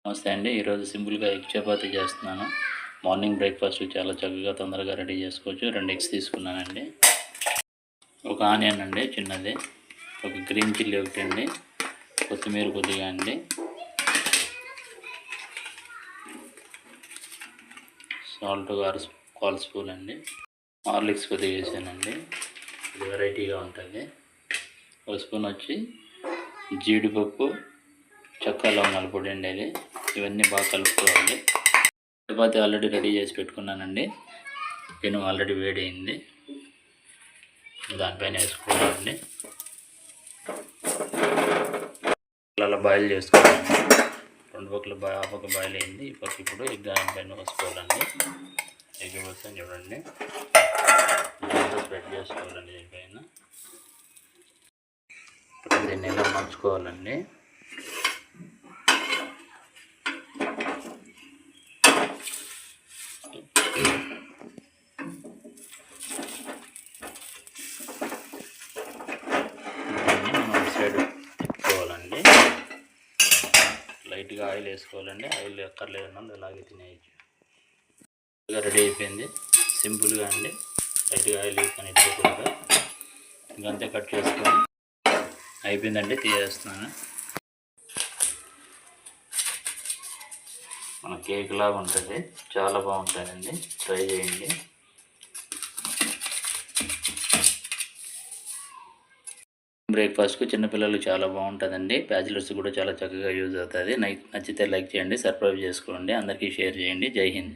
నమస్తే అండి. ఈరోజు సింపుల్గా ఎగ్ చపాతీ చేస్తున్నాను. మార్నింగ్ బ్రేక్ఫాస్ట్ చాలా చక్కగా తొందరగా రెడీ చేసుకోవచ్చు. 2 ఎగ్స్ తీసుకున్నానండి. ఒక ఆనియన్ అండి చిన్నది, ఒక గ్రీన్ చిల్లీ ఒకటి అండి, కొత్తిమీర కొద్దిగా అండి, సాల్ట్ 1/4 స్పూన్ అండి, హార్లిక్స్ కొద్దిగా వేసానండి. ఇది వెరైటీగా ఉంటుంది. 1 స్పూన్ వచ్చి జీడిపప్పు, చెక్క లవంగాల పొడి అండి. అది ఇవన్నీ బాగా కలుపుకోవాలి. చపాతీ ఆల్రెడీ రెడీ చేసి పెట్టుకున్నానండి. పెను ఆల్రెడీ వేడైంది, దానిపైన వేసుకోవాలండి. అలా బాయిల్ చేసుకోవాలండి. 2 పక్కల ఆ పక్క బాయిల్ అయింది, ఈ పక్క ఇప్పుడు ఎగ్ దానిపైన వేసుకోవాలండి. ఎగ్ వేస్తాను చూడండి, స్ప్రెడ్ చేసుకోవాలండి. దీనిపైన దీన్ని ఇలా మార్చుకోవాలండి. సైడ్ తిప్పుకోవాలండి. లైట్గా ఆయిల్ వేసుకోవాలండి. ఆయిల్ ఎక్కర్లేదన్నా అలాగే తినేయచ్చు. రెడీ అయిపోయింది. సింపుల్గా అండి. లైట్గా ఆయిల్ వేసుకొని ఇట్టుకోకుండా ఇంకంతే కట్ చేసుకొని అయిపోయిందండి. తీసేస్తున్నాను. మన కేక్ లాగా ఉంటుంది, చాలా బాగుంటుందండి. ట్రై చేయండి. బ్రేక్ఫాస్ట్కు చిన్నపిల్లలు చాలా బాగుంటుందండి. బ్యాచిలర్స్ కూడా చాలా చక్కగా యూజ్ అవుతుంది. నచ్చితే లైక్ చేయండి, సబ్స్క్రైబ్ చేసుకోండి, అందరికీ షేర్ చేయండి. జై హింద్.